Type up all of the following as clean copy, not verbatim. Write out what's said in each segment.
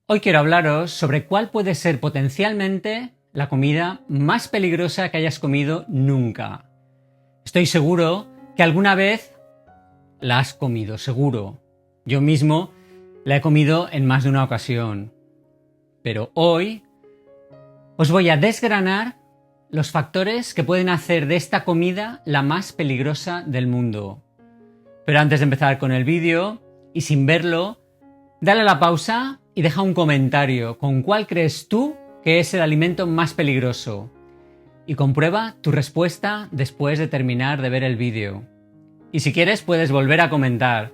Hoy quiero hablaros sobre cuál puede ser potencialmente la comida más peligrosa que hayas comido nunca. Estoy seguro que alguna vez la has comido, seguro. Yo mismo la he comido en más de una ocasión. Pero hoy os voy a desgranar los factores que pueden hacer de esta comida la más peligrosa del mundo. Pero antes de empezar con el vídeo, y sin verlo, dale a la pausa y deja un comentario con cuál crees tú que es el alimento más peligroso. Y comprueba tu respuesta después de terminar de ver el vídeo. Y si quieres puedes volver a comentar.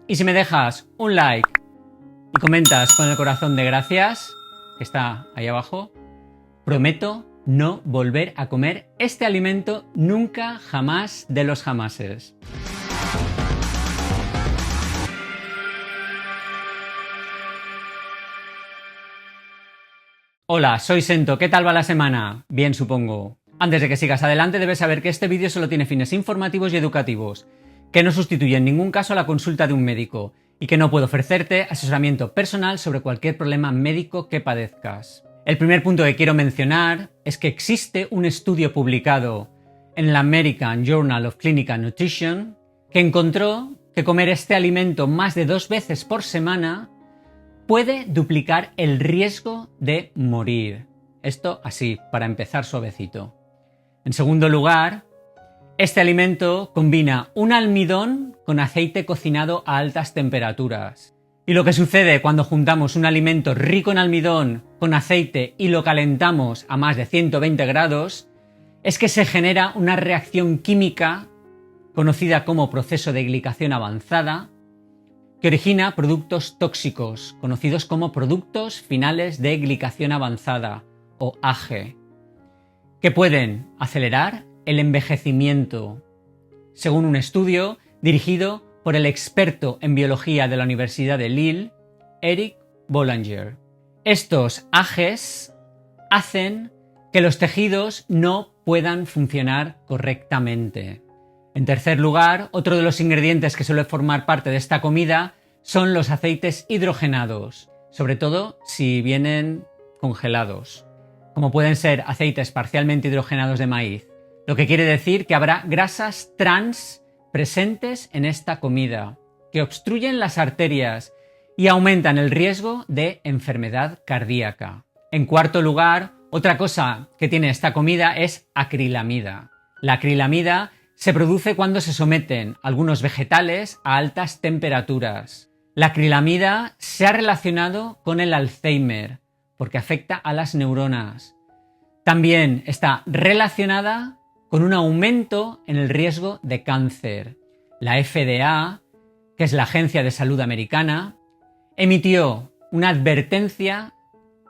Y si me dejas un like y comentas con el corazón de gracias, que está ahí abajo, prometo no volver a comer este alimento nunca, jamás de los jamases. Hola, soy Sento, ¿qué tal va la semana? Bien, supongo. Antes de que sigas adelante debes saber que este vídeo solo tiene fines informativos y educativos, que no sustituye en ningún caso la consulta de un médico y que no puedo ofrecerte asesoramiento personal sobre cualquier problema médico que padezcas. El primer punto que quiero mencionar es que existe un estudio publicado en el American Journal of Clinical Nutrition que encontró que comer este alimento más de 2 veces por semana puede duplicar el riesgo de morir. Esto así, para empezar suavecito. En segundo lugar, este alimento combina un almidón con aceite cocinado a altas temperaturas. Y lo que sucede cuando juntamos un alimento rico en almidón con aceite y lo calentamos a más de 120 grados, es que se genera una reacción química conocida como proceso de glicación avanzada, que origina productos tóxicos, conocidos como productos finales de glicación avanzada, o AGE, que pueden acelerar el envejecimiento, según un estudio dirigido por el experto en biología de la Universidad de Lille, Eric Boulanger. Estos AGEs hacen que los tejidos no puedan funcionar correctamente. En tercer lugar, otro de los ingredientes que suele formar parte de esta comida son los aceites hidrogenados, sobre todo si vienen congelados, como pueden ser aceites parcialmente hidrogenados de maíz, lo que quiere decir que habrá grasas trans presentes en esta comida, que obstruyen las arterias y aumentan el riesgo de enfermedad cardíaca. En cuarto lugar, otra cosa que tiene esta comida es acrilamida. La acrilamida se produce cuando se someten algunos vegetales a altas temperaturas. La acrilamida se ha relacionado con el Alzheimer, porque afecta a las neuronas. También está relacionada con un aumento en el riesgo de cáncer. La FDA, que es la Agencia de Salud Americana, emitió una advertencia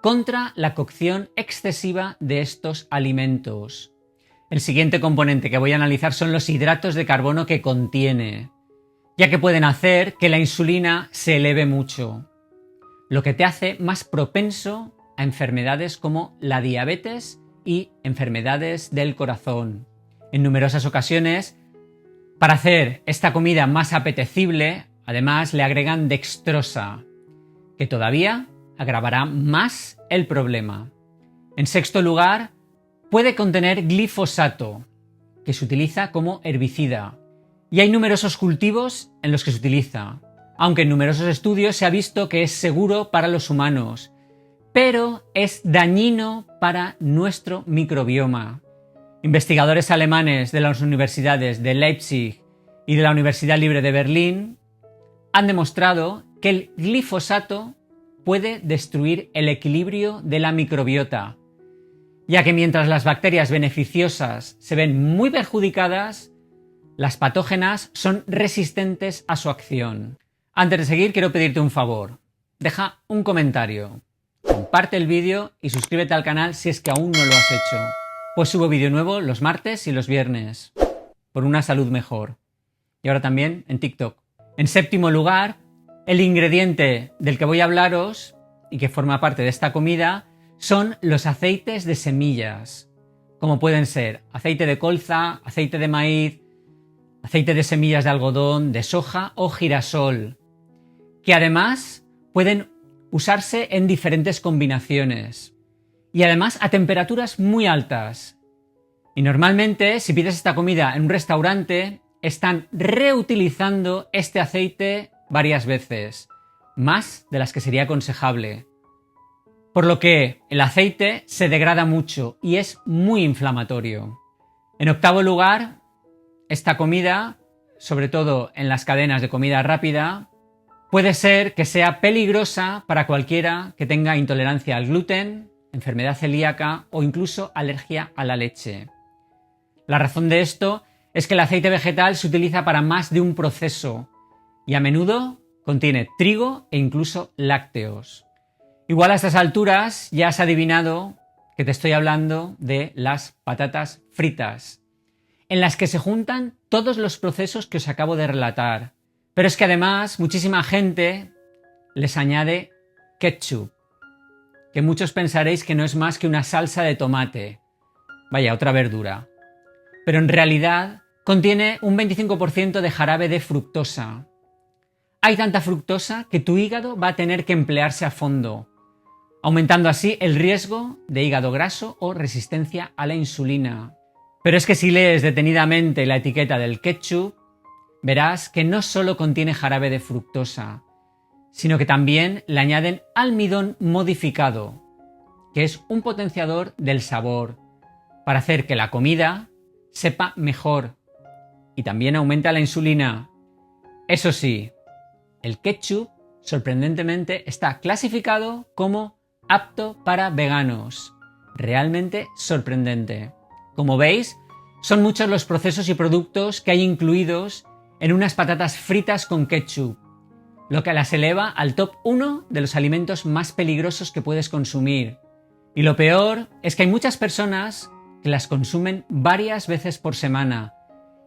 contra la cocción excesiva de estos alimentos. El siguiente componente que voy a analizar son los hidratos de carbono que contiene, ya que pueden hacer que la insulina se eleve mucho, lo que te hace más propenso a enfermedades como la diabetes y enfermedades del corazón. En numerosas ocasiones, para hacer esta comida más apetecible, además le agregan dextrosa, que todavía agravará más el problema. En sexto lugar, puede contener glifosato, que se utiliza como herbicida. Y hay numerosos cultivos en los que se utiliza, aunque en numerosos estudios se ha visto que es seguro para los humanos, pero es dañino para nuestro microbioma. Investigadores alemanes de las universidades de Leipzig y de la Universidad Libre de Berlín han demostrado que el glifosato puede destruir el equilibrio de la microbiota, ya que mientras las bacterias beneficiosas se ven muy perjudicadas, las patógenas son resistentes a su acción. Antes de seguir, quiero pedirte un favor. Deja un comentario, comparte el vídeo y suscríbete al canal si es que aún no lo has hecho, pues subo vídeo nuevo los martes y los viernes, por una salud mejor. Y ahora también en TikTok. En séptimo lugar, el ingrediente del que voy a hablaros y que forma parte de esta comida son los aceites de semillas, como pueden ser aceite de colza, aceite de maíz, aceite de semillas de algodón, de soja o girasol, que además pueden usarse en diferentes combinaciones y además a temperaturas muy altas. Y normalmente, si pides esta comida en un restaurante, están reutilizando este aceite varias veces, más de las que sería aconsejable. Por lo que el aceite se degrada mucho y es muy inflamatorio. En octavo lugar, esta comida, sobre todo en las cadenas de comida rápida, puede ser que sea peligrosa para cualquiera que tenga intolerancia al gluten, enfermedad celíaca o incluso alergia a la leche. La razón de esto es que el aceite vegetal se utiliza para más de un proceso y a menudo contiene trigo e incluso lácteos. Igual a estas alturas ya has adivinado que te estoy hablando de las patatas fritas, en las que se juntan todos los procesos que os acabo de relatar. Pero es que además muchísima gente les añade ketchup, que muchos pensaréis que no es más que una salsa de tomate. Vaya, otra verdura. Pero en realidad contiene un 25% de jarabe de fructosa. Hay tanta fructosa que tu hígado va a tener que emplearse a fondo, aumentando así el riesgo de hígado graso o resistencia a la insulina. Pero es que si lees detenidamente la etiqueta del ketchup, verás que no solo contiene jarabe de fructosa, sino que también le añaden almidón modificado, que es un potenciador del sabor, para hacer que la comida sepa mejor y también aumenta la insulina. Eso sí, el ketchup sorprendentemente está clasificado como apto para veganos. Realmente sorprendente. Como veis, son muchos los procesos y productos que hay incluidos en unas patatas fritas con ketchup, lo que las eleva al top 1 de los alimentos más peligrosos que puedes consumir. Y lo peor es que hay muchas personas que las consumen varias veces por semana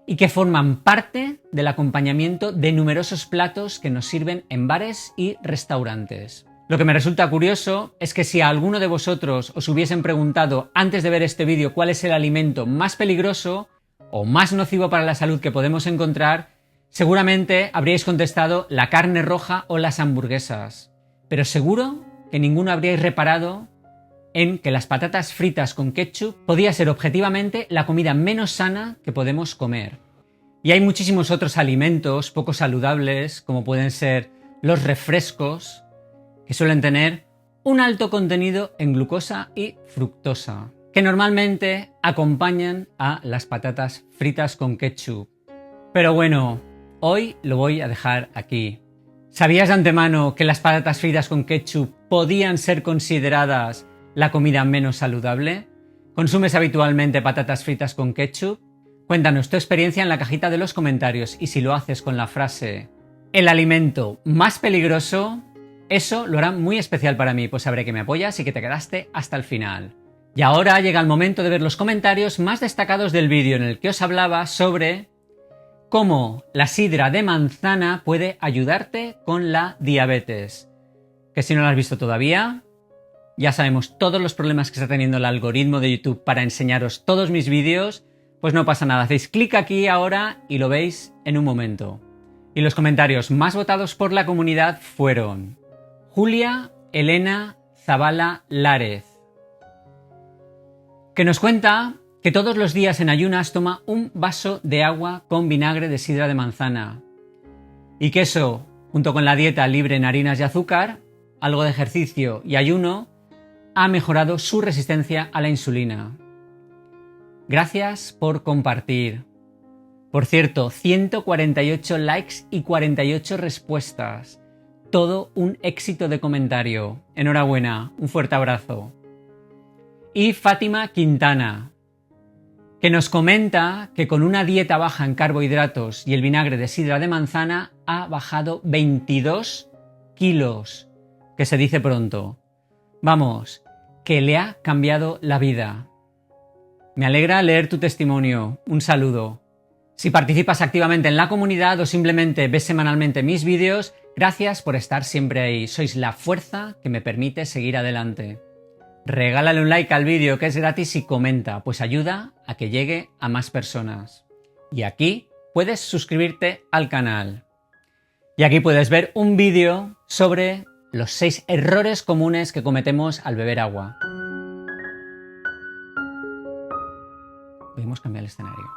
y que forman parte del acompañamiento de numerosos platos que nos sirven en bares y restaurantes. Lo que me resulta curioso es que si a alguno de vosotros os hubiesen preguntado antes de ver este vídeo cuál es el alimento más peligroso o más nocivo para la salud que podemos encontrar, seguramente habríais contestado la carne roja o las hamburguesas. Pero seguro que ninguno habríais reparado en que las patatas fritas con ketchup podía ser objetivamente la comida menos sana que podemos comer. Y hay muchísimos otros alimentos poco saludables, como pueden ser los refrescos, que suelen tener un alto contenido en glucosa y fructosa, que normalmente acompañan a las patatas fritas con ketchup. Pero bueno, hoy lo voy a dejar aquí. ¿Sabías de antemano que las patatas fritas con ketchup podían ser consideradas la comida menos saludable? ¿Consumes habitualmente patatas fritas con ketchup? Cuéntanos tu experiencia en la cajita de los comentarios y si lo haces con la frase "el alimento más peligroso", eso lo hará muy especial para mí, pues sabré que me apoyas y que te quedaste hasta el final. Y ahora llega el momento de ver los comentarios más destacados del vídeo en el que os hablaba sobre cómo la sidra de manzana puede ayudarte con la diabetes. Que si no lo has visto todavía, ya sabemos todos los problemas que está teniendo el algoritmo de YouTube para enseñaros todos mis vídeos, pues no pasa nada, hacéis clic aquí ahora y lo veis en un momento. Y los comentarios más votados por la comunidad fueron Julia Elena Zavala Lárez, que nos cuenta que todos los días en ayunas toma un vaso de agua con vinagre de sidra de manzana y que eso, junto con la dieta libre en harinas y azúcar, algo de ejercicio y ayuno, ha mejorado su resistencia a la insulina. Gracias por compartir. Por cierto, 148 likes y 48 respuestas. Todo un éxito de comentario. Enhorabuena, un fuerte abrazo. Y Fátima Quintana, que nos comenta que con una dieta baja en carbohidratos y el vinagre de sidra de manzana ha bajado 22 kilos, que se dice pronto. Vamos, que le ha cambiado la vida. Me alegra leer tu testimonio. Un saludo. Si participas activamente en la comunidad o simplemente ves semanalmente mis vídeos, gracias por estar siempre ahí. Sois la fuerza que me permite seguir adelante. Regálale un like al vídeo, que es gratis, y comenta, pues ayuda a que llegue a más personas. Y aquí puedes suscribirte al canal. Y aquí puedes ver un vídeo sobre los 6 errores comunes que cometemos al beber agua. Podemos cambiar el escenario.